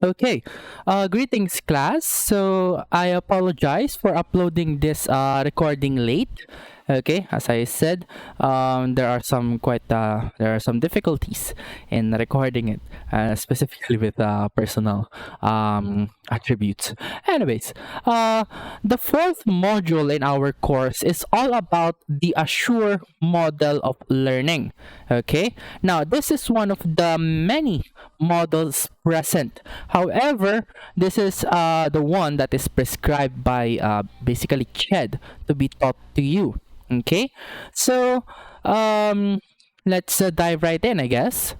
Okay. Greetings, class. So I apologize for uploading this recording late. Okay, as I said, there are some difficulties in recording it, specifically with personal attributes. Anyways, uh, the fourth module in our course is all about the Assure model of learning. Okay, now this is one of the many models present. However, this is the one that is prescribed by basically CHED to be taught to you. Okay, so um, let's dive right in, I guess.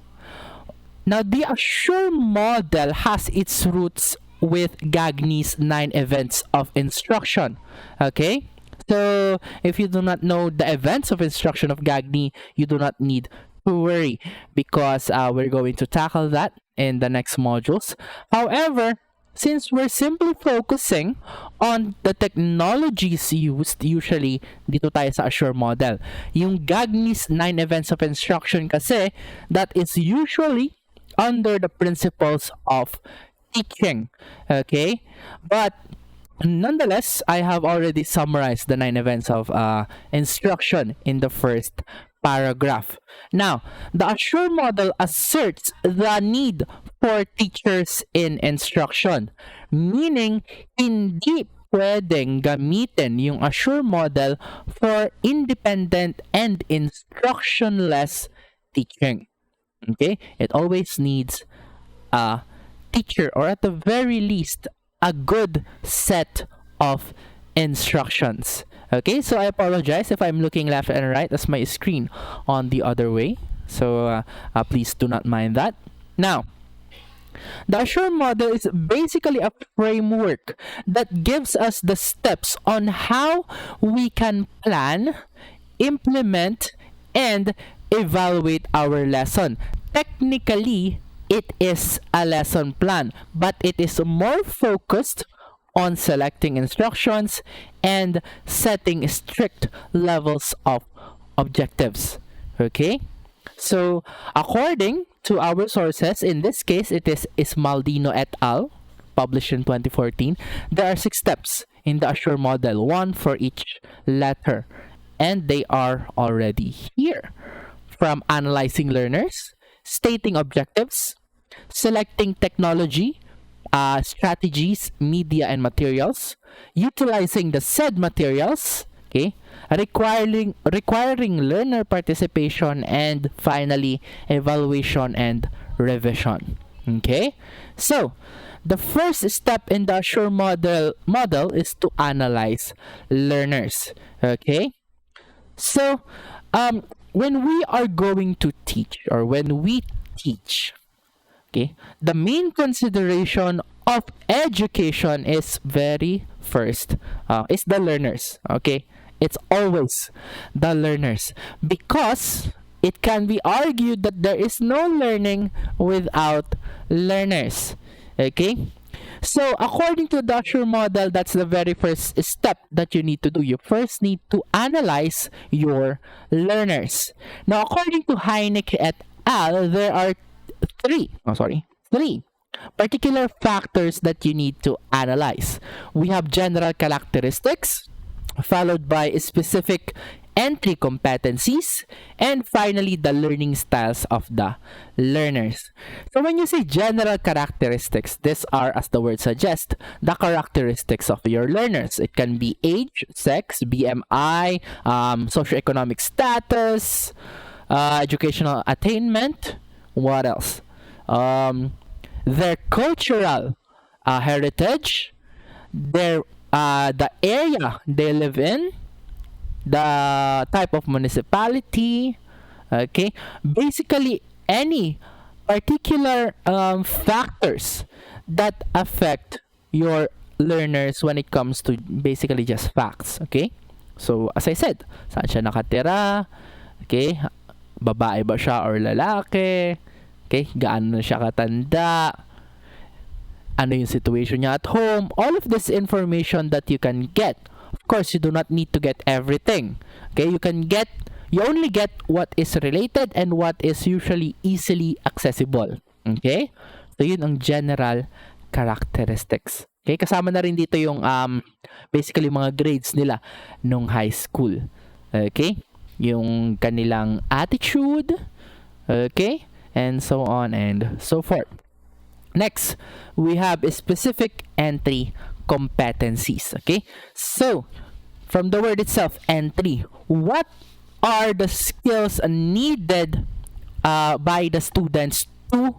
Now, the Assure model has its roots with Gagny's 9 events of instruction. Okay, so if you do not know the events of instruction of Gagny, you do not need to worry because we're going to tackle that in the next modules. However, since we're simply focusing on the technologies used usually dito tayo sa Assure model. Yung Gagny's 9 events of instruction kasi, that is usually under the principles of teaching. Okay? But nonetheless, I have already summarized the 9 events of instruction in the first paragraph. Now, the Assure model asserts the need for teachers in instruction, meaning hindi pwedeng gamitin yung Assure model for independent and instructionless teaching. Okay? It always needs a teacher, or at the very least, a good set of instructions. Okay, so I apologize if I'm looking left and right as my screen on the other way. So please do not mind that. Now, the Assure model is basically a framework that gives us the steps on how we can plan, implement, and evaluate our lesson. Technically, it is a lesson plan, but it is more focused on selecting instructions and setting strict levels of objectives. Okay? So, according to our sources, in this case, it is Ismaldino et al., published in 2014. There are 6 steps in the Assure model, one for each letter, and they are already here. From analyzing learners, stating objectives, selecting technology, strategies, media, and materials, utilizing the said materials, okay, requiring learner participation, and finally evaluation and revision. Okay, so the first step in the Assure model is to analyze learners. Okay, so when we are going to teach, or when we teach, okay, the main consideration of education is very first is the learners. Okay, it's always the learners, because it can be argued that there is no learning without learners. Okay, so according to the Assure model, that's the very first step that you need to do. You first need to analyze your learners. Now, according to Heineck et al., there are three particular factors that you need to analyze. We have general characteristics, followed by specific entry competencies, and finally the learning styles of the learners. So when you say general characteristics, these are, as the word suggests, the characteristics of your learners. It can be age, sex, BMI, socioeconomic status, educational attainment. What else? Their cultural heritage, their the area they live in, the type of municipality. Okay, basically any particular factors that affect your learners when it comes to basically just facts. Okay, so as I said, saan siya nakatira, okay, babae ba siya or lalaki, okay, gaano na siya katanda, ano yung situation niya at home, all of this information that you can get. Of course, you do not need to get everything. Okay, you only get what is related and what is usually easily accessible. Okay? So yun ang general characteristics. Okay, kasama na rin dito yung basically mga grades nila nung high school. Okay? Yung kanilang attitude, okay? And so on and so forth. Next, we have specific entry competencies. Okay? So, from the word itself, entry, what are the skills needed by the students to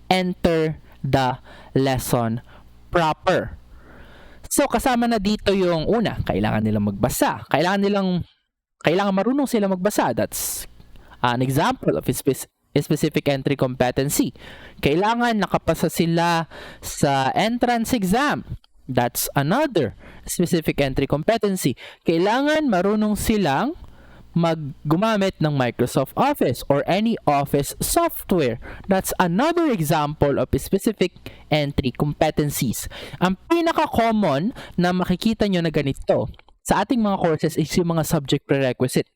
enter the lesson proper? So, kasama na dito yung una, kailangan nilang magbasa. Kailangan marunong sila magbasa. That's an example of a specific entry competency. Kailangan nakapasa sila sa entrance exam. That's another specific entry competency. Kailangan marunong silang gumamit ng Microsoft Office or any office software. That's another example of specific entry competencies. Ang pinaka-common na makikita nyo na ganito sa ating mga courses is yung mga subject prerequisite.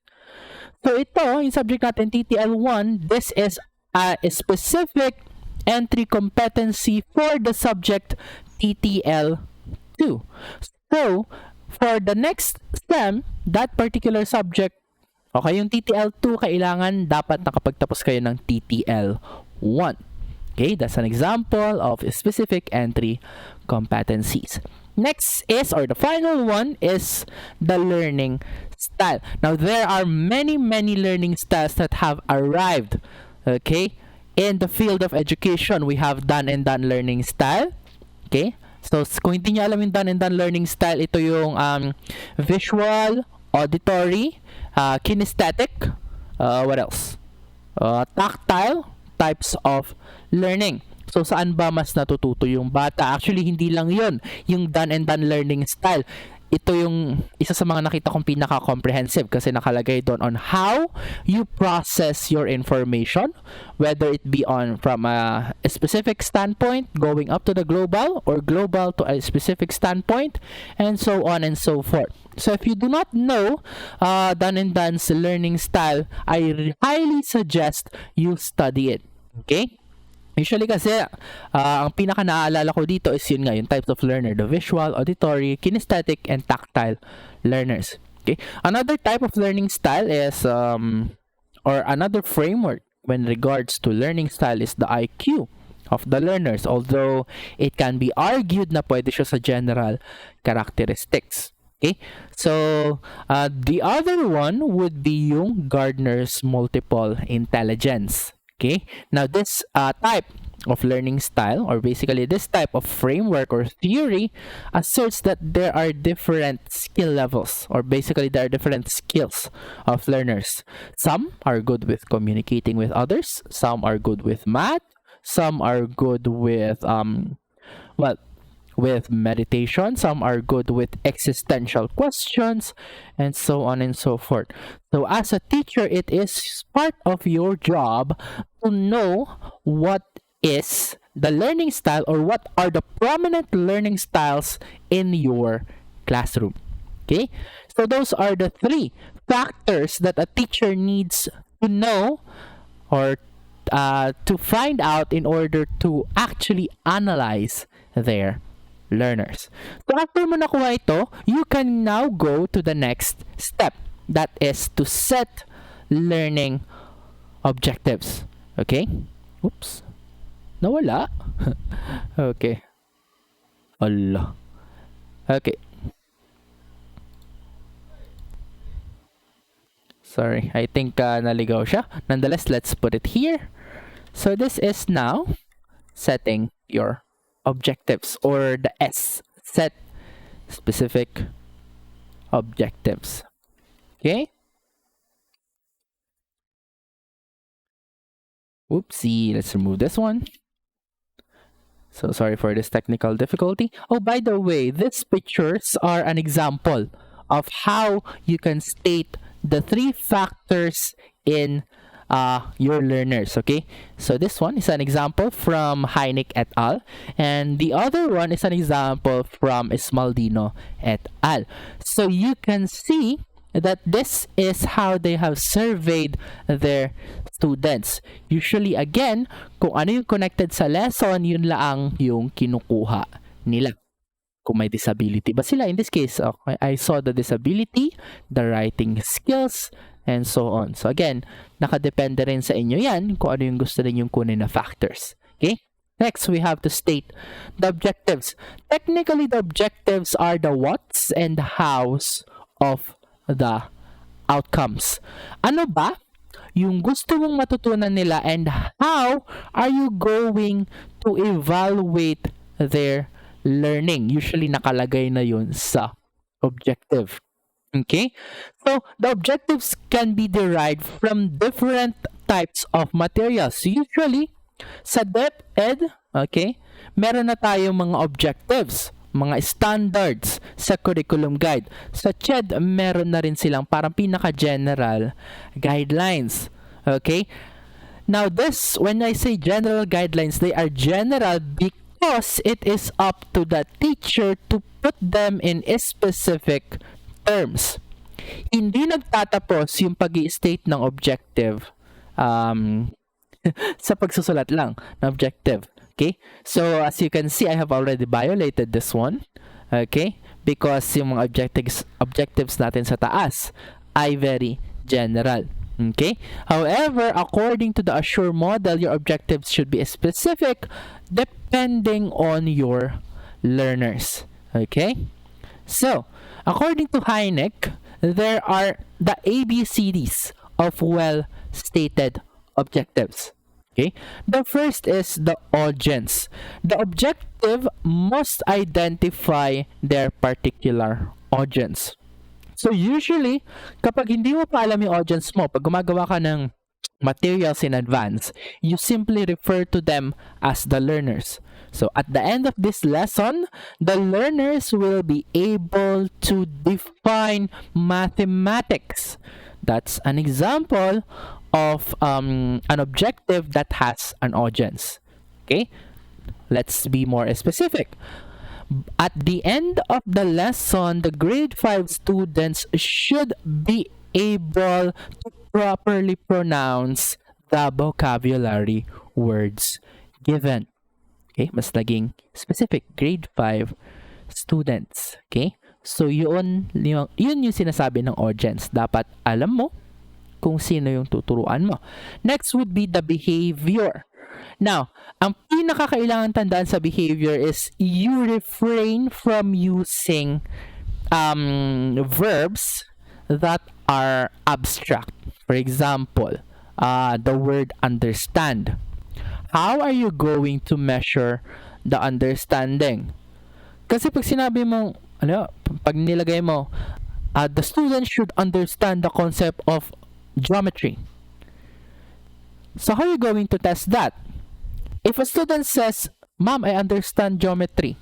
So ito, yung subject natin, TTL1, this is a specific entry competency for the subject TTL2. So, for the next STEM, that particular subject, okay, yung TTL2, kailangan dapat nakapagtapos kayo ng TTL1. Okay, that's an example of specific entry competencies. Next is, or the final one is the learning style. Now, there are many learning styles that have arrived, okay, in the field of education. We have done and done learning style, okay? So, kung hindi nyo alam yung done and done learning style, ito yung visual, auditory, kinesthetic, what else? Tactile types of learning. So, saan ba mas natututo yung bata? Actually, hindi lang yun. Yung done and done learning style. Ito yung isa sa mga nakita kong pinaka-comprehensive kasi nakalagay doon on how you process your information, whether it be from a specific standpoint, going up to the global, or global to a specific standpoint, and so on and so forth. So, if you do not know done and done's learning style, I highly suggest you study it. Okay? Usually kasi, ang pinaka-naaalala ko dito is yun nga, yung types of learner, the visual, auditory, kinesthetic, and tactile learners. Okay? Another type of learning style is, or another framework when regards to learning style is the IQ of the learners, although it can be argued na pwede siya sa general characteristics. Okay? So, the other one would be yung Gardner's multiple intelligence. Okay, now this type of learning style, or basically this type of framework or theory, asserts that there are different skill levels, or basically there are different skills of learners. Some are good with communicating with others, some are good with math, some are good with with meditation, some are good with existential questions, and so on and so forth. So as a teacher, it is part of your job to know what is the learning style, or what are the prominent learning styles in your classroom. Okay? So those are the three factors that a teacher needs to know, or to find out, in order to actually analyze their learners. So after mo nakuha ito, you can now go to the next step. That is to set learning objectives. Okay? Oops. Nawala. Okay. Allah. Okay. Sorry, I think naligaw siya. Nonetheless, let's put it here. So this is now setting your objectives, or the S, set specific objectives. Okay? Oopsie, let's remove this one. So sorry for this technical difficulty. Oh, by the way, these pictures are an example of how you can state the three factors in your learners. Okay, so this one is an example from Heineck et al, and the other one is an example from Esmaldino et al. So you can see that this is how they have surveyed their students. Usually, again, kung ano yung connected sa lesson, yun lang yung kinukuha nila. Kung may disability ba sila. In this case, okay, I saw the disability, the writing skills, and so on. So again, nakadepende rin sa inyo yan kung ano yung gusto ninyong kunin na factors. Okay? Next, we have to state the objectives. Technically, the objectives are the whats and hows of the outcomes. Ano ba yung gusto mong matutunan nila, and how are you going to evaluate their learning? Usually nakalagay na yun sa objective. Okay? So, the objectives can be derived from different types of materials. Usually, sa DepEd, okay, meron na tayong mga objectives, mga standards sa curriculum guide. Sa CHED, meron na rin silang parang pinaka-general guidelines. Okay? Now, this, when I say general guidelines, they are general because it is up to the teacher to put them in specific terms. Hindi nagtatapos yung pag-i-state ng objective sa pagsusulat lang ng objective. Okay? So, as you can see, I have already violated this one. Okay? Because yung mga objectives natin sa taas ay very general. Okay? However, according to the Assure model, your objectives should be specific depending on your learners. Okay? So, according to Hynek, there are the ABCDs of well-stated objectives. Okay? The first is the audience. The objective must identify their particular audience. So usually, kapag hindi mo pa alam yung audience mo, pag gumagawa ka ng materials in advance, you simply refer to them as the learners. So at the end of this lesson, the learners will be able to define mathematics. That's an example of an objective that has an audience. Okay? Let's be more specific. At the end of the lesson, the grade 5 students should be able to properly pronounce the vocabulary words given. Okay? Mas naging specific. Grade 5 students. Okay? So, yun yung sinasabi ng audience. Dapat alam mo kung sino yung tuturuan mo. Next would be the behavior. Now, ang pinakakailangan tandaan sa behavior is you refrain from using verbs that are abstract. For example, the word understand. How are you going to measure the understanding? Kasi pag sinabi mo, pag nilagay mo, the student should understand the concept of geometry. So how are you going to test that? If a student says, "Ma'am, I understand geometry,"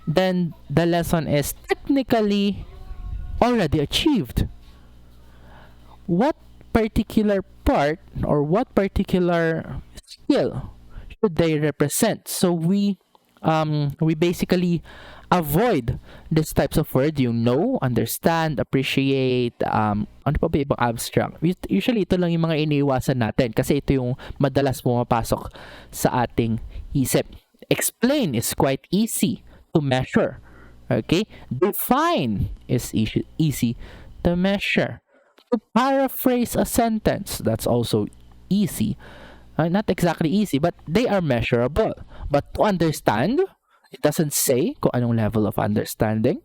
then the lesson is technically already achieved. What particular part or what particular skill should they represent? So we basically avoid these types of words, yung know, understand, appreciate, ano pa ba ibang abstract. Usually, ito lang yung mga iniiwasan natin kasi ito yung madalas pumapasok sa ating isip. Explain is quite easy to measure. Okay? Define is easy to measure. To paraphrase a sentence, that's also easy. Not exactly easy, but they are measurable. But to understand, it doesn't say kung anong level of understanding.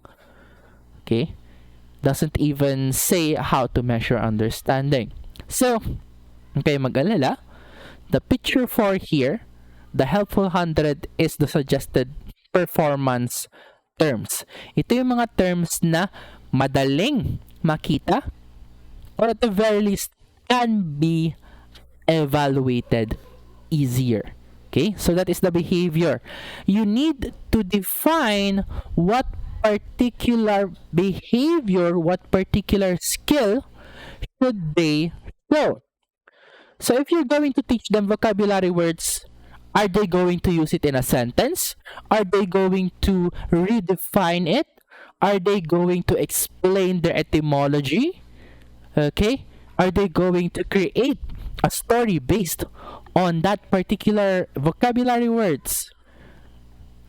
Okay? Doesn't even say how to measure understanding. So, okay, mag-alala. The picture 4 here, the helpful 100 is the suggested performance terms. Ito yung mga terms na madaling makita or at the very least can be evaluated easier. Okay, so that is the behavior. You need to define what particular behavior, what particular skill should they show. So if you're going to teach them vocabulary words, are they going to use it in a sentence? Are they going to redefine it? Are they going to explain their etymology? Okay? Are they going to create a story based on that particular vocabulary words?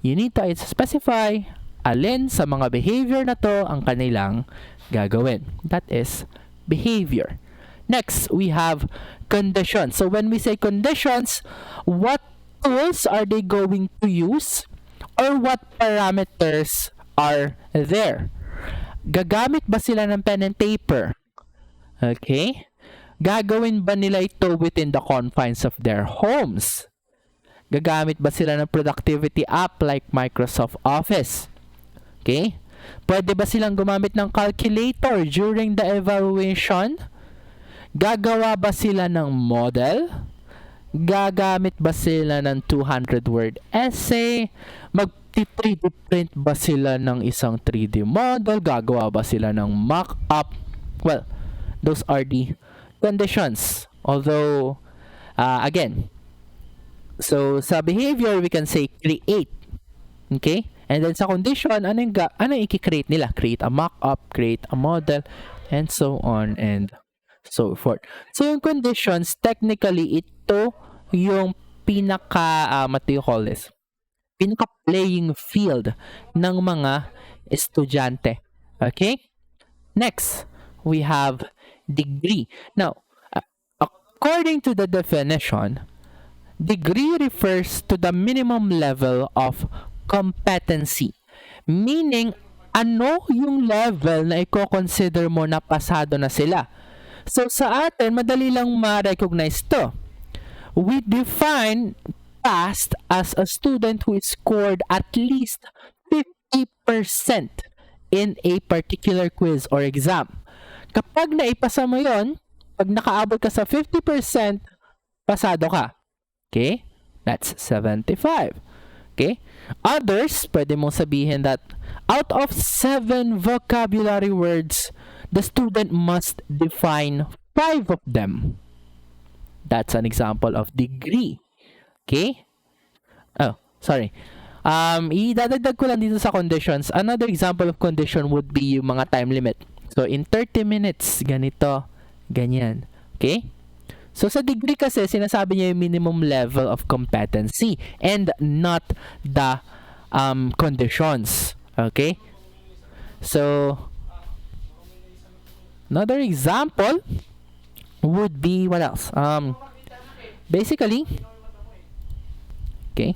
You need to specify alin sa mga behavior na to ang kanilang gagawin. That is behavior. Next, we have conditions. So when we say conditions, what tools are they going to use or what parameters are there? Gagamit ba sila ng pen and paper? Okay? Gagawin ba nila ito within the confines of their homes? Gagamit ba sila ng productivity app like Microsoft Office? Okay? Pwede ba silang gumamit ng calculator during the evaluation? Gagawa ba sila ng model? Gagamit ba sila ng 200-word essay? Mag-3D print ba sila ng isang 3D model? Gagawa ba sila ng mock-up? Well, those are the conditions. Although, again, so sa behavior, we can say create. Okay? And then sa condition, ano yung i-create nila? Create a mock-up, create a model, and so on and so forth. So yung conditions, technically, ito yung what do you call this? Pinaka-playing field ng mga estudyante. Okay? Next, we have degree. Now, according to the definition, degree refers to the minimum level of competency. Meaning, ano yung level na i-consider mo na pasado na sila? So, sa atin, madali lang ma-recognize to. We define passed as a student who scored at least 50% in a particular quiz or exam. Kapag naipasa mo yon, pag nakaabot ka sa 50%, pasado ka. Okay? That's 75. Okay? Others, pwede mong sabihin that out of 7 vocabulary words, the student must define 5 of them. That's an example of degree. Okay? Oh, sorry. Idadagdag ko lang dito sa conditions. Another example of condition would be yung mga time limit. So, in 30 minutes, ganito, ganyan. Okay? So, sa degree kasi, sinasabi niya yung minimum level of competency and not the conditions. Okay? So, another example would be, what else? Basically, okay?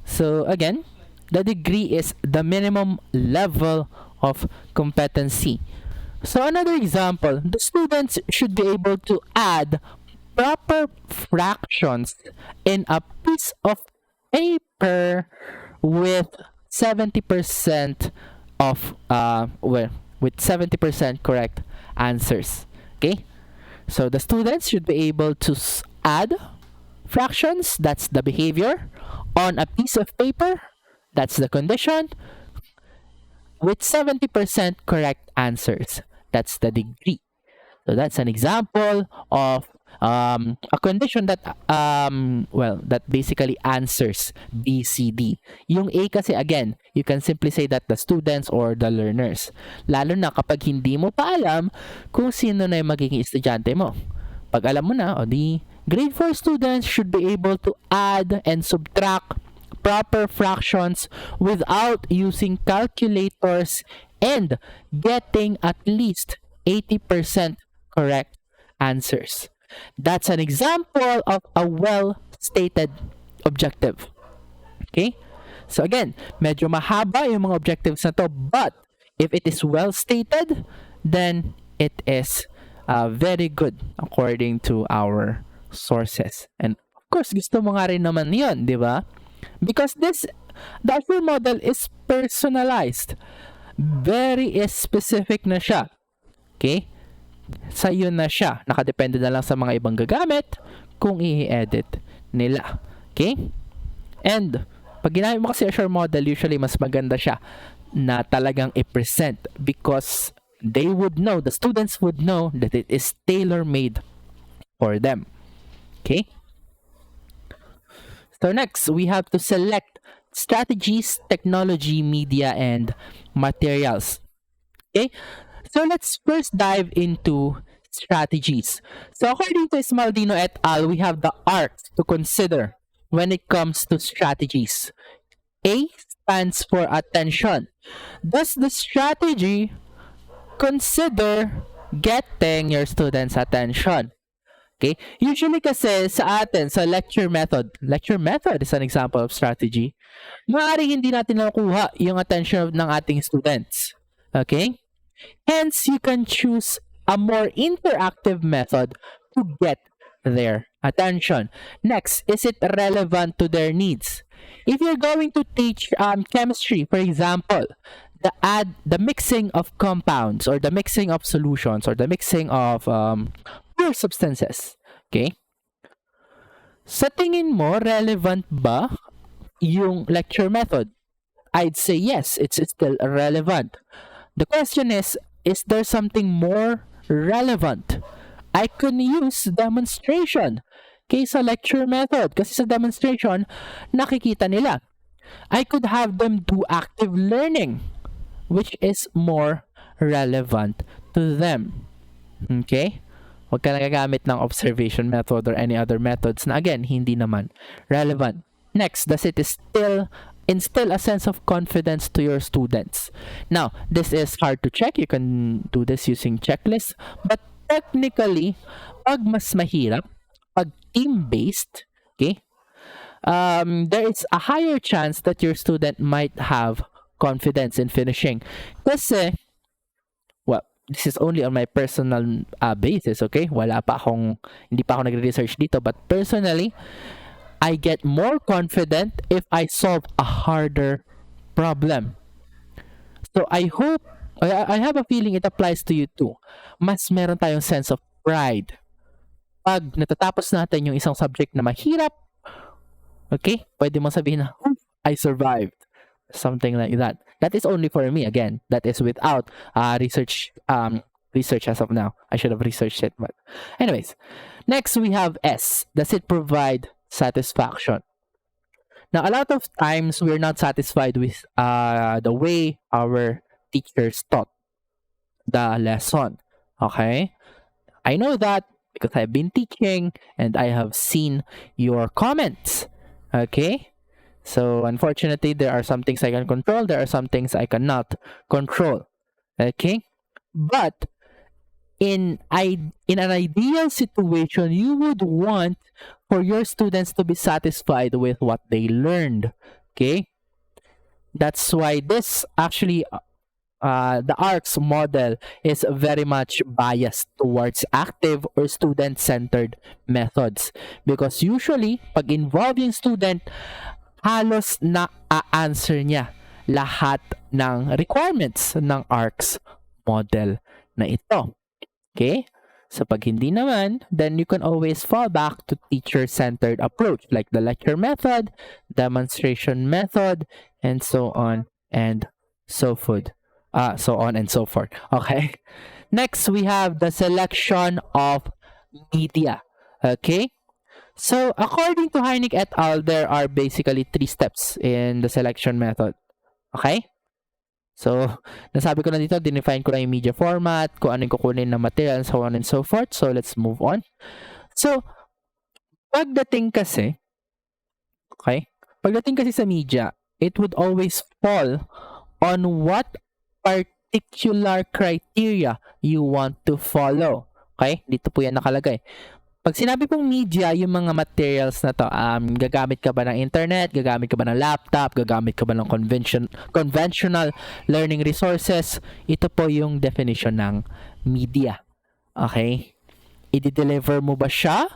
So, again, the degree is the minimum level of competency. So another example, the students should be able to add proper fractions in a piece of paper with 70% of with 70% correct answers. Okay? So the students should be able to add fractions, that's the behavior, on a piece of paper, that's the condition, with 70% correct answers. That's the degree. So that's an example of a condition that that basically answers B, C, D. Yung A kasi, again, you can simply say that the students or the learners. Lalo na kapag hindi mo pa alam kung sino na yung magiging estudyante mo. Pag alam mo na, o di, grade 4 students should be able to add and subtract proper fractions without using calculators and getting at least 80% correct answers. That's an example of a well-stated objective. Okay? So again, medyo mahaba yung mga objectives na to, but if it is well-stated, then it is very good according to our sources. And of course, gusto mo nga rin naman yun, di ba? Because the actual model is personalized. Very specific na siya. Okay? Sa iyo na siya. Nakadepende na lang sa mga ibang gagamit kung i-edit nila. Okay? And, pag ginamit mo kasi Azure model, usually mas maganda siya na talagang i-present because they would know, the students would know that it is tailor-made for them. Okay? So next, we have to select strategies, technology, media, and materials. Okay, so let's first dive into strategies. So according to Esmaldino et al., we have the arcs to consider when it comes to strategies. A stands for attention. Does the strategy consider getting your students' attention? Okay? Usually kasi sa atin, sa lecture method is an example of strategy, maaaring hindi natin nakuha yung attention ng ating students. Okay? Hence, you can choose a more interactive method to get their attention. Next, is it relevant to their needs? If you're going to teach chemistry, for example, the mixing of compounds or the mixing of solutions or the mixing of pure substances, okay? Sa tingin mo, relevant ba yung lecture method? I'd say yes, it's still relevant. The question is there something more relevant? I can use demonstration kaysa lecture method. Kasi sa demonstration, nakikita nila. I could have them do active learning, which is more relevant to them. Okay? Huwag ka nagagamit ng observation method or any other methods na again, hindi naman relevant. Next, does it still instill a sense of confidence to your students? Now, this is hard to check. You can do this using checklists. But technically, pag mas mahirap, pag team-based, okay, there is a higher chance that your student might have confidence in finishing. Kasi, well, this is only on my personal basis, okay? Hindi pa ako nagre-research dito, but personally, I get more confident if I solve a harder problem. So I have a feeling it applies to you too. Mas meron tayong sense of pride pag natatapos natin yung isang subject na mahirap. Okay? Pwede mo sabihin na, I survived. Something like that. That is only for me. Again, that is without research as of now. I should have researched it. But anyways, next we have S. Does it provide satisfaction? Now, a lot of times we're not satisfied with the way our teachers taught the lesson. Okay? I know that because I've been teaching and I have seen your comments. Okay? So, unfortunately, there are some things I can control. There are some things I cannot control. Okay? But, in an ideal situation, you would want for your students to be satisfied with what they learned. Okay? That's why this actually, the ARCS model is very much biased towards active or student-centered methods. Because usually, pag involve yung student, halos na-answer niya lahat ng requirements ng ARCS model na ito. Okay? So pag hindi naman, then you can always fall back to teacher-centered approach like the lecture method, demonstration method, and so on and so forth. Okay? Next, we have the selection of media. Okay? So, according to Heineck et al., there are basically 3 steps in the selection method. Okay? So, nasabi ko na dito, dinefine ko na yung media format, kung ano yung kukunin na material, and so on and so forth. So, let's move on. So, pagdating kasi sa media, it would always fall on what particular criteria you want to follow. Okay? Dito po yan nakalagay. Pag sinabi pong media, yung mga materials na to, gagamit ka ba ng internet, gagamit ka ba ng laptop, gagamit ka ba ng conventional learning resources, ito po yung definition ng media. Okay? I-deliver mo ba siya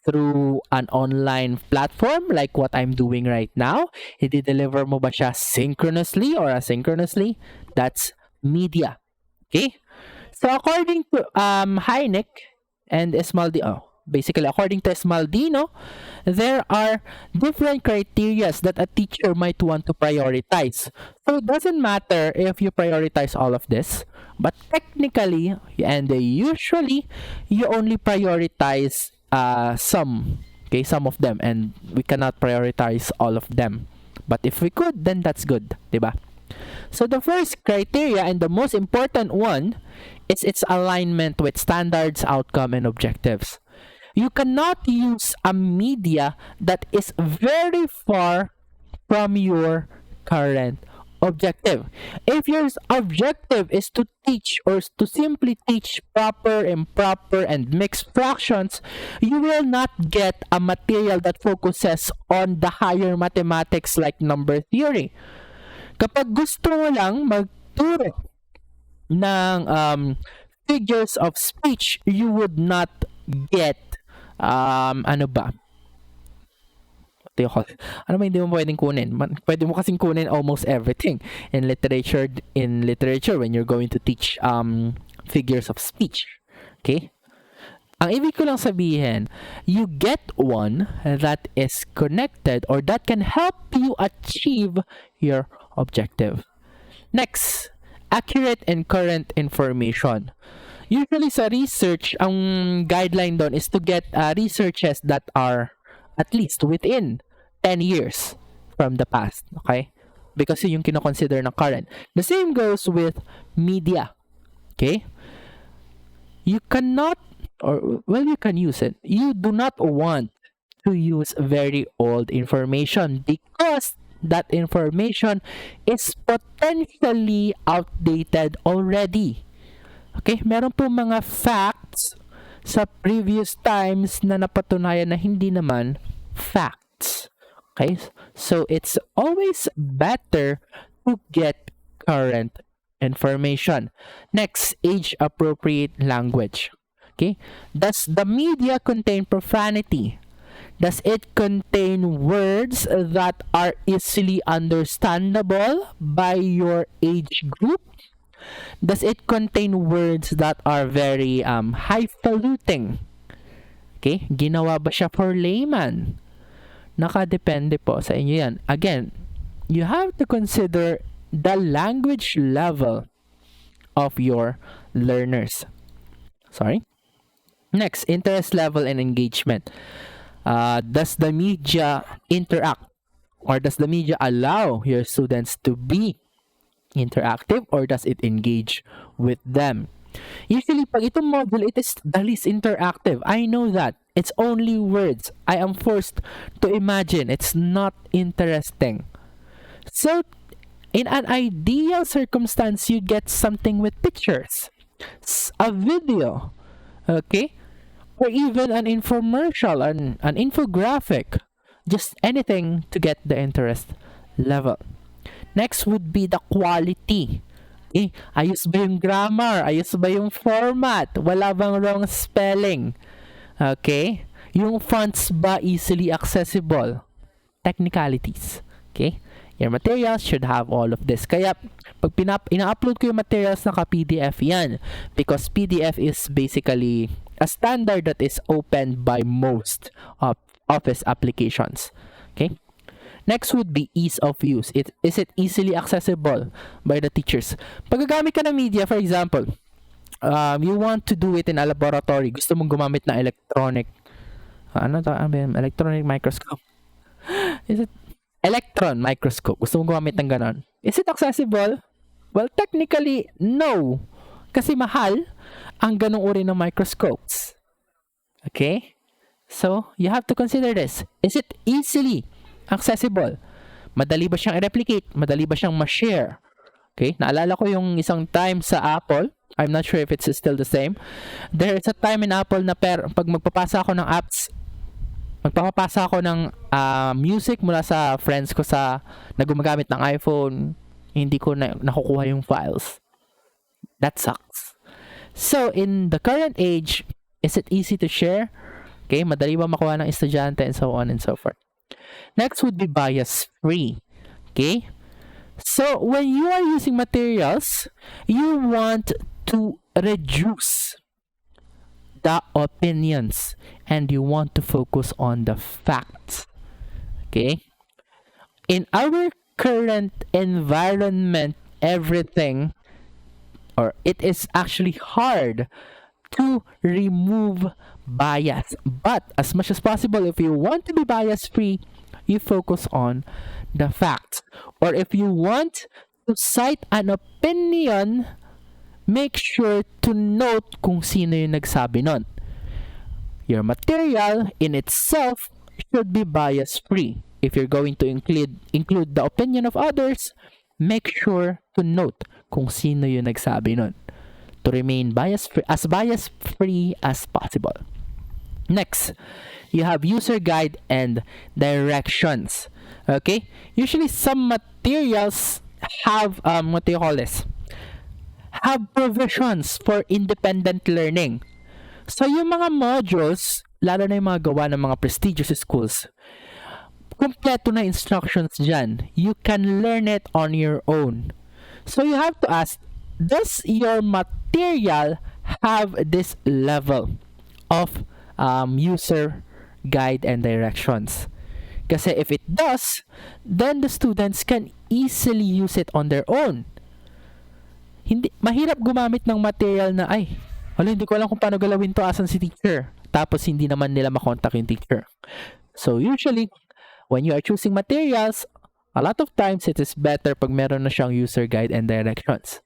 through an online platform like what I'm doing right now? I-deliver mo ba siya synchronously or asynchronously? That's media. Okay? So according to Heineck and Esmaldino, basically, according to Esmaldino, there are different criteria that a teacher might want to prioritize. So it doesn't matter if you prioritize all of this, but technically, and usually, you only prioritize some Okay, some of them, and we cannot prioritize all of them. But if we could, then that's good, diba? So the first criteria and the most important one is its alignment with standards, outcome, and objectives. You cannot use a media that is very far from your current objective. If your objective is to teach or to simply teach proper, improper, and mixed fractions, you will not get a material that focuses on the higher mathematics like number theory. Kapag gusto mo lang magturo ng figures of speech, you would not get ano ba? Ano ba hindi mo pwedeng kunin? Pwede mo kasing kunin almost everything in literature. In literature, when you're going to teach figures of speech, okay? Ang ibig ko lang sabihin, you get one that is connected or that can help you achieve your objective. Next, accurate and current information. Usually sa research, ang guideline doon is to get researches that are at least within 10 years from the past, okay? Because yun yung kinoconsider na current. The same goes with media, okay? You cannot, or well, you can use it. You do not want to use very old information because that information is potentially outdated already. Okay? Meron po mga facts sa previous times na napatunayan na hindi naman facts. Okay? So, it's always better to get current information. Next, age-appropriate language. Okay? Does the media contain profanity? Does it contain words that are easily understandable by your age group? Does it contain words that are very highfalutin? Okay? Ginawa ba siya for layman? Nakadepende po sa inyo yan. Again, you have to consider the language level of your learners. Sorry? Next, interest level and engagement. Does the media interact? Or does the media allow your students to be interactive or does it engage with them? Usually, pag itong module, it is the least interactive. I know that. It's only words. I am forced to imagine. It's not interesting. So, in an ideal circumstance, you get something with pictures, a video, okay? Or even an infomercial, an infographic. Just anything to get the interest level. Next would be the quality. Eh, ayos ba yung grammar? Ayos ba yung format? Wala bang wrong spelling? Okay? Yung fonts ba easily accessible? Technicalities. Okay? Your materials should have all of this. Kaya, pag ina-upload ko yung materials naka-PDF yan. Because PDF is basically a standard that is opened by most of Office applications. Okay? Next would be ease of use. Is it easily accessible by the teachers? Pag gagamit ka ng media, for example, you want to do it in a laboratory. Gusto mong gumamit ng electronic microscope. Is it electron microscope? Gusto mong gumamit ng ganon. Is it accessible? Well, technically, no. Kasi mahal ang ganong uri ng microscopes. Okay? So, you have to consider this. Is it easily accessible? Madali ba siyang i-replicate? Madali ba siyang ma-share? Okay? Naalala ko yung isang time sa Apple. I'm not sure if it's still the same. There's a time in Apple na pag magpapasa ako ng apps, magpapapasa ako ng music mula sa friends ko na gumagamit ng iPhone, hindi ko nakukuha yung files. That sucks. So, in the current age, is it easy to share? Okay? Madali ba makuha ng estudyante and so on and so forth. Next would be bias-free. Okay? So, when you are using materials, you want to reduce the opinions and you want to focus on the facts. Okay? In our current environment, it is actually hard to remove bias. But as much as possible, if you want to be bias free, you focus on the facts. Or if you want to cite an opinion, make sure to note kung sino yung nagsabi nun. Your material in itself should be bias free. If you're going to include the opinion of others, make sure to note kung sino yung nagsabi nun, to remain bias free as possible. Next, you have user guide and directions. Okay? Usually some materials have what do you call this? Have provisions for independent learning. So yung mga modules, lalo na yung mga gawa ng mga prestigious schools, kompleto na instructions dyan. You can learn it on your own. So you have to ask, does your material have this level of user guide and directions? Kasi if it does, then the students can easily use it on their own. Mahirap gumamit ng material na, hindi ko alam kung paano galawin to, asan si teacher. Tapos hindi naman nila makontak yung teacher. So usually, when you are choosing materials, a lot of times it is better pag meron na siyang user guide and directions.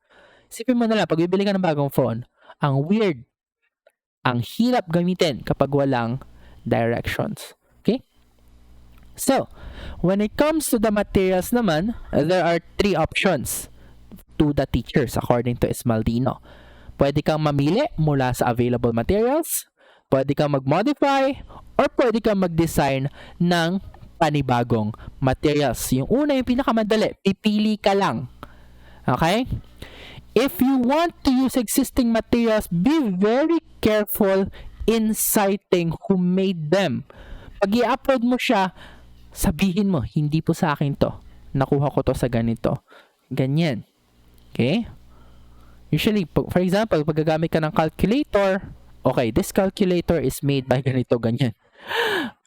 Isipin mo na lang, pag bibili ka ng bagong phone, ang weird, ang hirap gamitin kapag walang directions. Okay? So, when it comes to the materials naman, there are 3 options to the teachers according to Esmaldino. Pwede kang mamili mula sa available materials, pwede kang mag-modify, or pwede kang mag-design ng panibagong materials. Yung una, yung pinakamadali, pipili ka lang. Okay? If you want to use existing materials, be very careful in citing who made them. Pag i-upload mo siya, sabihin mo, hindi po sa akin to. Nakuha ko to sa ganito. Ganyan. Okay? Usually, for example, pag gagamit ka ng calculator, okay, this calculator is made by ganito, ganyan.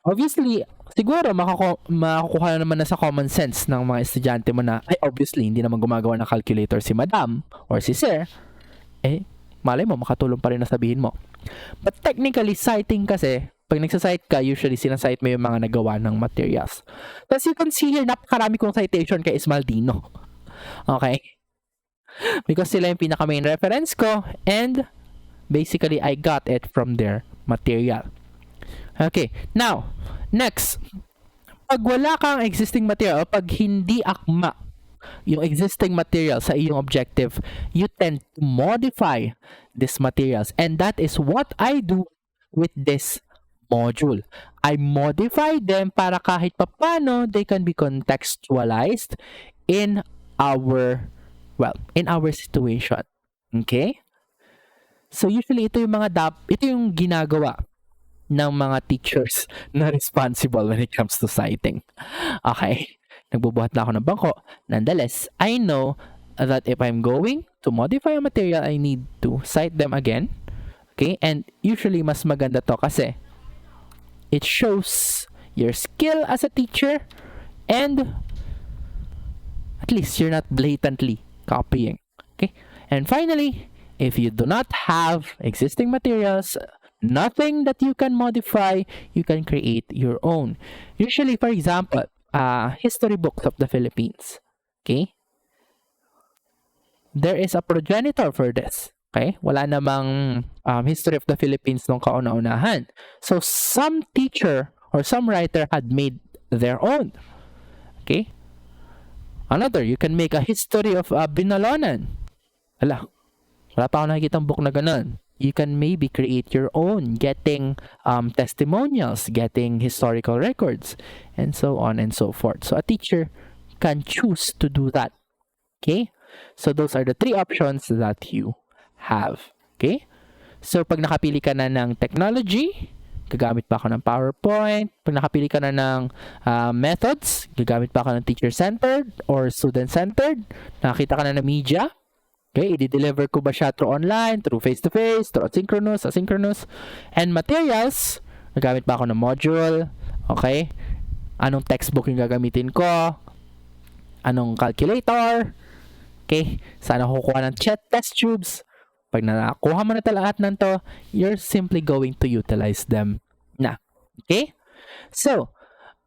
Obviously, siguro makukuha naman na sa common sense ng mga estudyante mo na, obviously, hindi naman gumagawa ng calculator si madam or si sir. Malay mo, makatulong pa rin na sabihin mo. But technically, citing kasi, pag nagsasite ka, usually sinasite mo yung mga nagawa ng materials. As you can see here, napakarami kong citation kay Esmaldino. Okay? Because sila yung pinaka-main reference ko, and basically, I got it from their material. Okay, now, next, pag wala kang existing material, pag hindi akma yung existing material sa iyong objective, you tend to modify these materials. And that is what I do with this module. I modify them para kahit papano they can be contextualized in our situation. Okay? So usually ito yung ginagawa ng mga teachers na responsible when it comes to citing. Okay? Nagbubuhat na ako ng bangko. Nonetheless, I know that if I'm going to modify a material, I need to cite them again. Okay? And usually mas maganda to kasi it shows your skill as a teacher, and at least you're not blatantly copying. Okay? And finally, if you do not have existing materials, nothing that you can modify, you can create your own. Usually, for example, history books of the Philippines. Okay? There is a progenitor for this. Okay? Wala namang history of the Philippines nung kauna-unahan. So, some teacher or some writer had made their own. Okay? Another, you can make a history of Binalonan. Wala pa ako nakikitang book na ganun. You can maybe create your own, getting testimonials, getting historical records, and so on and so forth. So a teacher can choose to do that. Okay? So those are the 3 options that you have. Okay? So pag nakapili ka na ng technology, gagamit pa ako ng PowerPoint. Pag nakapili ka na ng methods, gagamit pa ako ng teacher-centered or student-centered. Nakakita ka na ng media. Okay, i-deliver ko ba siya through online, through face-to-face, through asynchronous. And materials, gagamit pa ako ng module. Okay, anong textbook yung gagamitin ko? Anong calculator? Okay, saan ako kukuha ng test tubes? Pag nakuha mo na lahat ng to, you're simply going to utilize them na. Okay? So,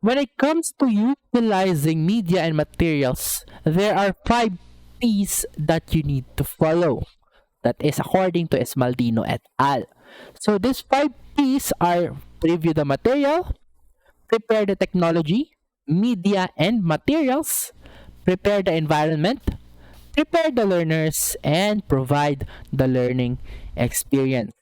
when it comes to utilizing media and materials, there are 5 P's that you need to follow. That is according to Esmaldino et al. So, these 5 P's are preview the material, prepare the technology, media and materials, prepare the environment, prepare the learners, and provide the learning experience.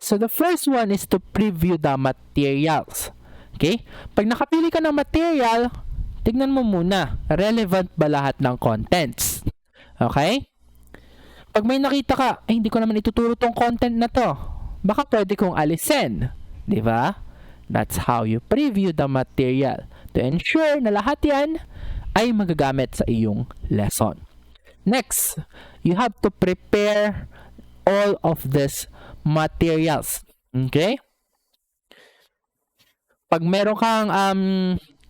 So the first one is to preview the materials. Okay? Pag nakapili ka ng material, tignan mo muna, relevant ba lahat ng contents? Okay? Pag may nakita ka, hindi ko naman ituturo tong content na to, baka pwede kong alisin. Di ba? That's how you preview the material to ensure na lahat yan ay magagamit sa iyong lesson. Next, you have to prepare all of these materials. Okay? Pag meron kang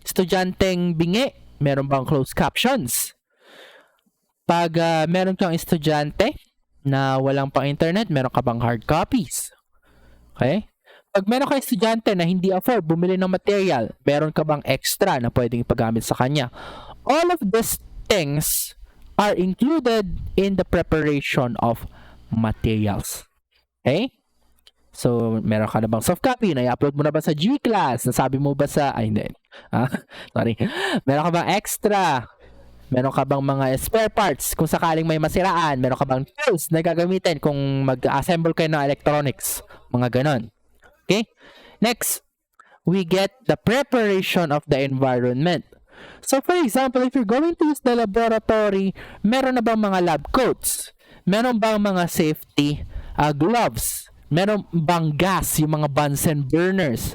estudyanteng bingi, meron bang closed captions? Pag meron kang estudyante na walang pang internet, meron ka bang hard copies? Okay? Pag meron kang estudyante na hindi afford bumili ng material, meron ka bang extra na pwedeng ipagamit sa kanya? All of these things are included in the preparation of materials. Okay? So, meron ka na bang soft copy? Na-upload mo na ba sa G-Class? Nasabi mo ba sa... Ay, hindi. Sorry. Meron ka bang extra? Meron ka bang mga spare parts kung sakaling may masiraan? Meron ka bang tools na gagamitin kung mag-assemble kayo ng electronics? Mga ganon. Okay? Next, we get the preparation of the environment. So, for example, if you're going to use the laboratory, meron na bang mga lab coats? Meron bang mga safety gloves? Meron bang gas, yung mga Bunsen burners?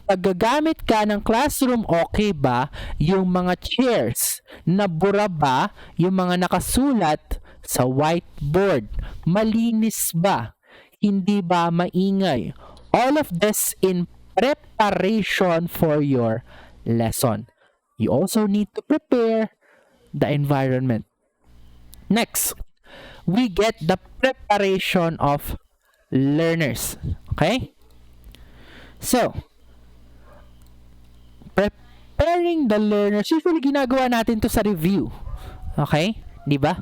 Pag gagamit ka ng classroom, okay ba yung mga chairs? Nabura ba yung mga nakasulat sa whiteboard? Malinis ba? Hindi ba maingay? All of this in preparation for your lesson. You also need to prepare the environment. Next, we get the preparation of learners. Okay? So, preparing the learners, usually ginagawa natin to sa review. Okay? Di ba?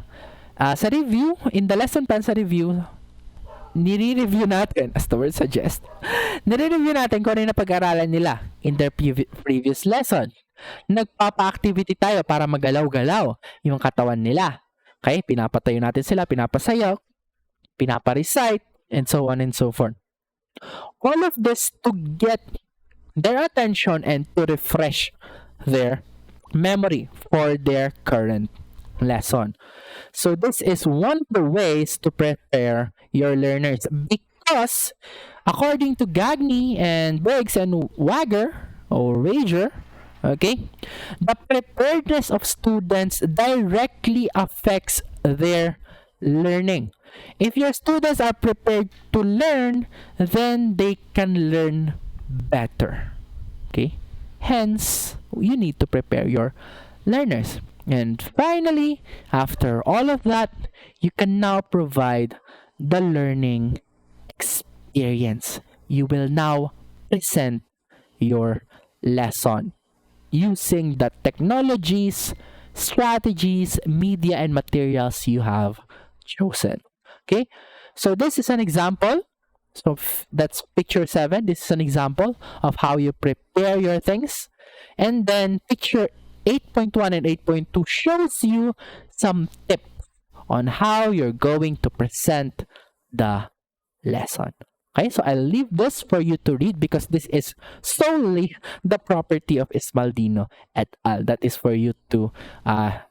Sa review, in the lesson plan sa review, nire-review natin, as the word suggests, nire-review natin kung ano yung napag-aralan nila in their previous lesson. Nagpapa-activity tayo para magalaw-galaw yung katawan nila. Okay? Pinapatayo natin sila, pinapasayaw, pinapa-recite, and so on and so forth. All of this to get their attention and to refresh their memory for their current lesson. So this is one of the ways to prepare your learners, because according to Gagné and Briggs and Wager, okay, the preparedness of students directly affects their learning. If your students are prepared to learn, then they can learn better. Okay? Hence, you need to prepare your learners. And finally, after all of that, you can now provide the learning experience. You will now present your lesson using the technologies, strategies, media, and materials you have chosen. Okay? So this is an example. So that's picture 7. This is an example of how you prepare your things. And then picture 8.1 and 8.2 shows you some tips on how you're going to present the lesson. Okay, so I'll leave this for you to read because this is solely the property of Esmaldino et al. That is for you to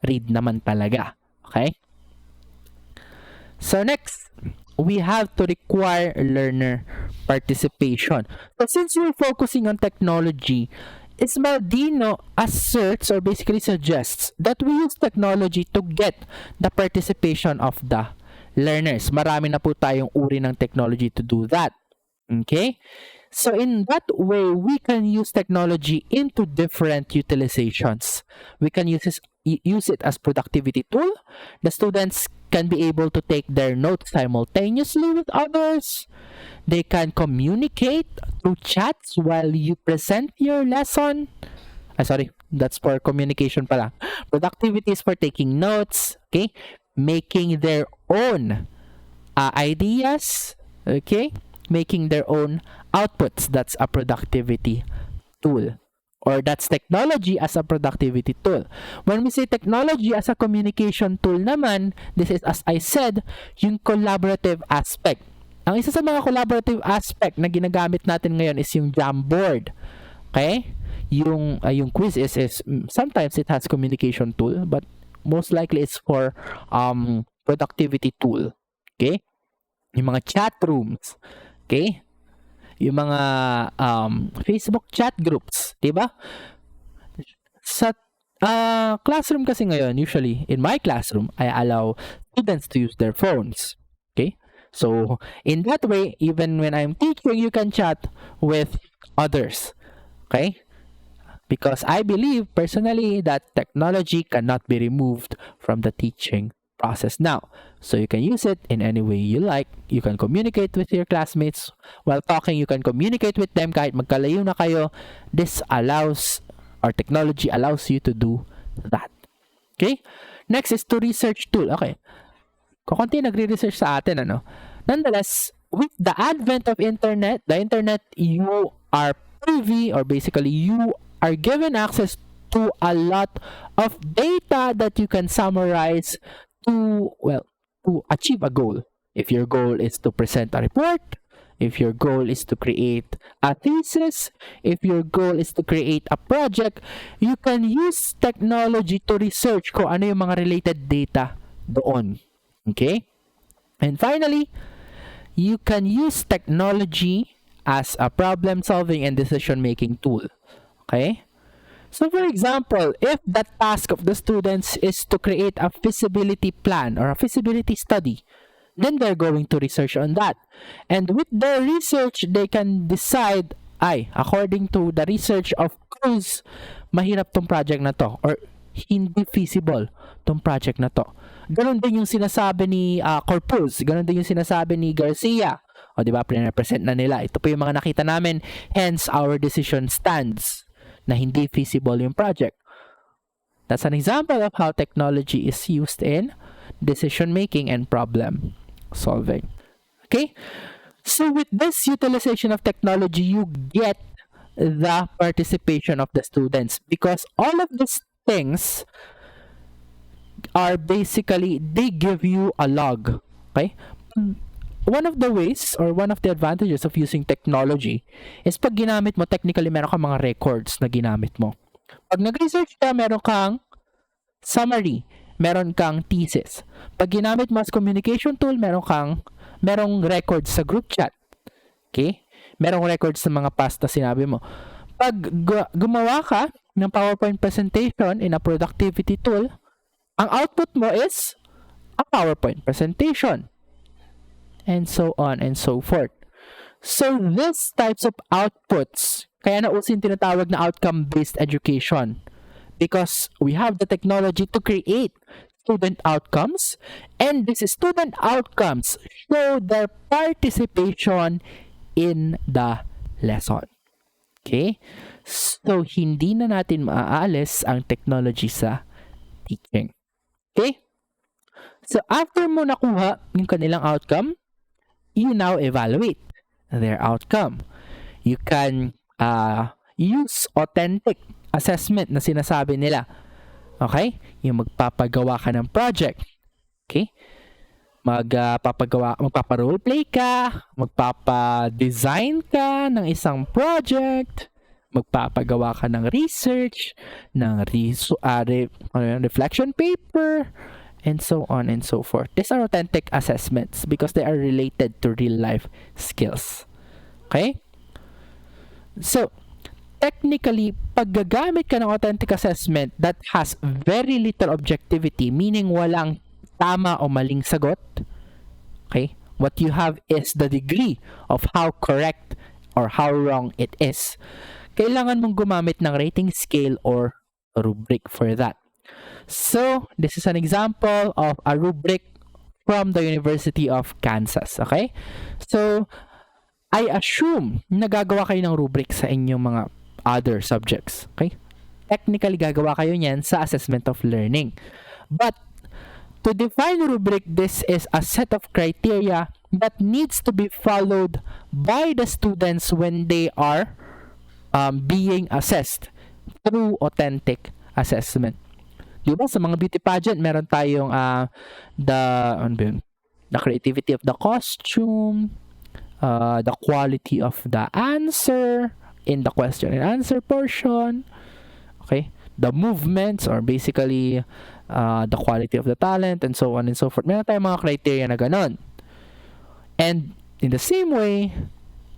read naman talaga. Okay? So next, we have to require learner participation. So since we're focusing on technology, Esmaldino asserts or basically suggests that we use technology to get the participation of the learners. Marami na po tayong uri ng technology to do that. Okay? So in that way, we can use technology into different utilizations. We can use it as productivity tool. The students can be able to take their notes simultaneously with others. They can communicate through chats while you present your lesson. Sorry, that's for communication pala. Productivity is for taking notes, okay? Making their own ideas, okay? Making their own outputs. That's a productivity tool. Or that's technology as a productivity tool. When we say technology as a communication tool naman, this is, as I said, yung collaborative aspect. Ang isa sa mga collaborative aspect na ginagamit natin ngayon is yung Jamboard. Okay? Yung quiz is sometimes it has communication tool, but most likely it's for productivity tool. Okay? Yung mga chat rooms. Okay? Yung mga Facebook chat groups, 'di ba? Sa classroom kasi ngayon, usually in my classroom, I allow students to use their phones. Okay? So, in that way, even when I'm teaching, you can chat with others. Okay? Because I believe personally that technology cannot be removed from the teaching process now. So you can use it in any way you like. You can communicate with your classmates while talking. You can communicate with them kahit magkalayo na kayo. This allows, or technology allows you to do that. Okay? Next is to research tool. Okay. Kukunti nagre-research sa atin, ano? Nonetheless, with the advent of internet, you are privy, or basically you are given access to a lot of data that you can summarize to achieve a goal. If your goal is to present a report, if your goal is to create a thesis, if your goal is to create a project, you can use technology to research kung ano yung mga related data doon. Okay? And finally, you can use technology as a problem-solving and decision-making tool. Okay? So for example, if the task of the students is to create a feasibility plan or a feasibility study, then they're going to research on that. And with their research, they can decide, according to the research of Cruz, mahirap tong project na to, or hindi feasible tong project na to. Ganon din yung sinasabi ni Corpus, ganon din yung sinasabi ni Garcia. O diba, pre-represent na nila. Ito po yung mga nakita namin, hence our decision stands na hindi feasible yung project. That's an example of how technology is used in decision making and problem solving. Okay? So with this utilization of technology, you get the participation of the students because all of these things are basically, they give you a log. Okay? One of the ways or one of the advantages of using technology is pag ginamit mo, technically meron kang mga records na ginamit mo. Pag nag-research ka, meron kang summary, meron kang thesis. Pag ginamit mo as communication tool, merong records sa group chat. Okay? Merong records sa mga past na sinabi mo. Pag gumawa ka ng PowerPoint presentation in a productivity tool, ang output mo is a PowerPoint presentation. And so on and so forth. So these types of outputs, kaya na uso yung tinatawag na outcome-based education. Because we have the technology to create student outcomes, and these student outcomes show their participation in the lesson. Okay? So hindi na natin maaalis ang technology sa teaching. Okay? So after mo nakuha yung kanilang outcome, you now evaluate their outcome. You can use authentic assessment na sinasabi nila. Okay? Yung magpapagawa ka ng project. Okay? Magpapa-roleplay ka, magpapa-design ka ng isang project, magpapagawa ka ng research, ng reflection paper, and so on and so forth. These are authentic assessments because they are related to real life skills. Okay? So, technically, pag gagamit ka ng authentic assessment that has very little objectivity, meaning walang tama o maling sagot, okay? What you have is the degree of how correct or how wrong it is, kailangan mong gumamit ng rating scale or rubric for that. So, this is an example of a rubric from the University of Kansas, okay? So, I assume nagagawa kayo ng rubric sa inyong mga other subjects, okay? Technically, gagawa kayo niyan sa assessment of learning. But, to define rubric, this is a set of criteria that needs to be followed by the students when they are being assessed through authentic assessment. Diba sa mga beauty pageant, meron tayong the creativity of the costume, the quality of the answer in the question and answer portion, okay? The movements, or basically the quality of the talent, and so on and so forth. Meron tayong mga criteria na ganon. And in the same way,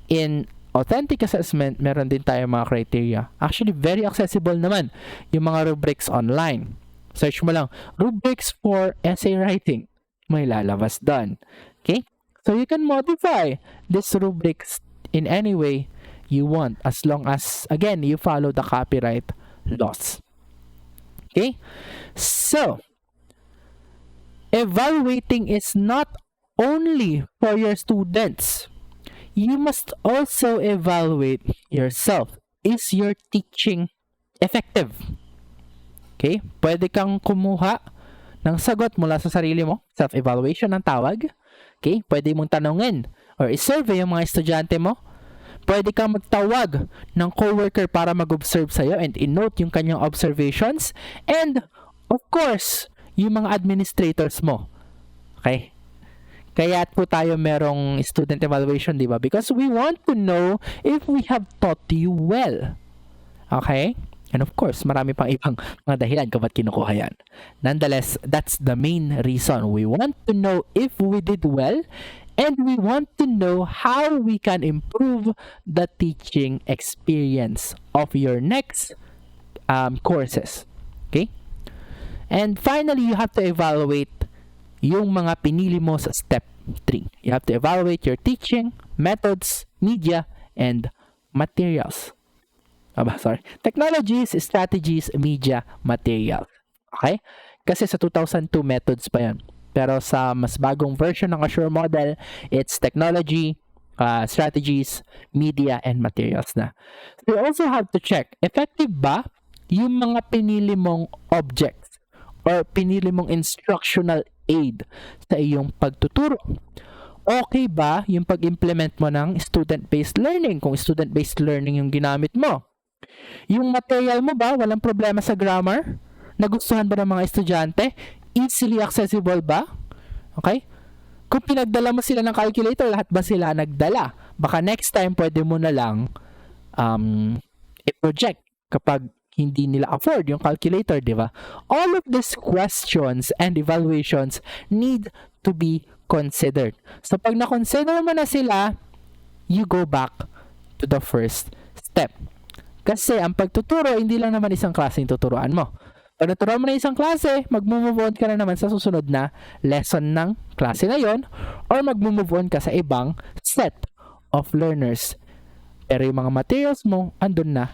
in authentic assessment, meron din tayo mga criteria. Actually, very accessible naman yung mga rubrics online. Search mo lang, rubrics for essay writing. May lalabas doon. Okay? So, you can modify these rubrics in any way you want, as long as, again, you follow the copyright laws. Okay? So, evaluating is not only for your students. You must also evaluate yourself. Is your teaching effective? Okay? Pwede kang kumuha ng sagot mula sa sarili mo. Self-evaluation ang tawag. Okay? Pwede mong tanungin or i-survey yung mga estudyante mo. Pwede kang magtawag ng coworker para mag-observe sa'yo and i-note yung kanyang observations. And, of course, yung mga administrators mo. Okay? Kaya po tayo merong student evaluation, di ba? Because we want to know if we have taught you well. Okay? And of course, marami pang ibang mga dahilan kung ba't kinukuha yan. Nonetheless, that's the main reason. We want to know if we did well, and we want to know how we can improve the teaching experience of your next courses. Okay? And finally, you have to evaluate yung mga pinili mo sa step 3. You have to evaluate your teaching, methods, media, and materials. Technologies, strategies, media, materials. Okay? Kasi sa 2002 methods pa yan. Pero sa mas bagong version ng Assure model, it's technology, strategies, media, and materials na. So you also have to check, effective ba yung mga pinili mong objects or pinili mong instructional aid sa iyong pagtuturo? Okay ba yung pag-implement mo ng student-based learning kung student-based learning yung ginamit mo? Yung material mo ba, walang problema sa grammar? Nagustuhan ba ng mga estudyante? Easily accessible ba? Okay? Kung pinagdala mo sila ng calculator, lahat ba sila nagdala? Baka next time pwede mo na lang i-project kapag hindi nila afford yung calculator, di ba? All of these questions and evaluations need to be considered. So, pag na-consider mo na sila, you go back to the first step. Kasi ang pagtuturo, hindi lang naman isang klase yung tuturuan mo. Pag naturuan mo na isang klase, mag-move on ka na naman sa susunod na lesson ng klase na yon, or mag-move on ka sa ibang set of learners. Pero yung mga materials mo, andun na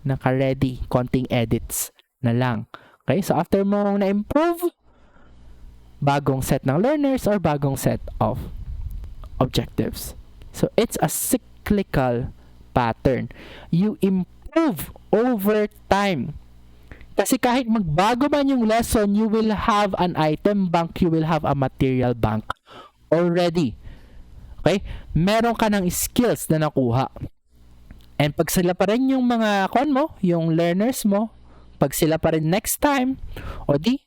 naka-ready, konting edits na lang. Okay? So, after mo na-improve, bagong set ng learners or bagong set of objectives. So, it's a cyclical pattern. You improve over time. Kasi kahit magbago man yung lesson, you will have an item bank, you will have a material bank already. Okay? Meron ka ng skills na nakuha. And pag sila pa rin yung mga yung learners mo, pag sila pa rin next time, o di,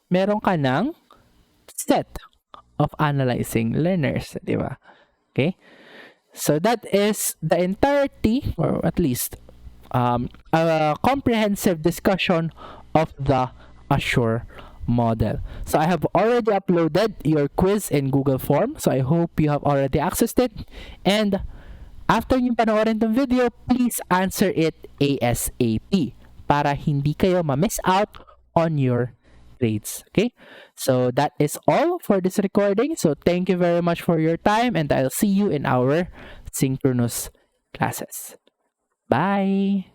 meron ka ng set of analyzing learners, di ba? Okay? So that is the entirety, or at least a comprehensive discussion of the Assure model. So I have already uploaded your quiz in Google Form, so I hope you have already accessed it. And after nyo panoorin tong video, please answer it ASAP para hindi kayo ma-miss out on your grades. Okay? So that is all for this recording. So thank you very much for your time, and I'll see you in our synchronous classes. Bye!